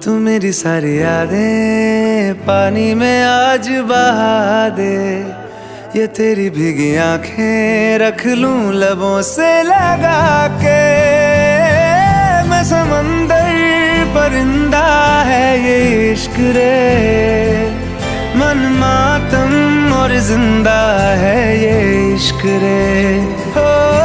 तू मेरी सारी यादें पानी में आज बहा दे। ये तेरी भीगी आंखें रख लूं लबों से लगा के। मैं समंदर परिंदा है ये इश्क रे, मन मातम और जिंदा है ये इश्क रे। हो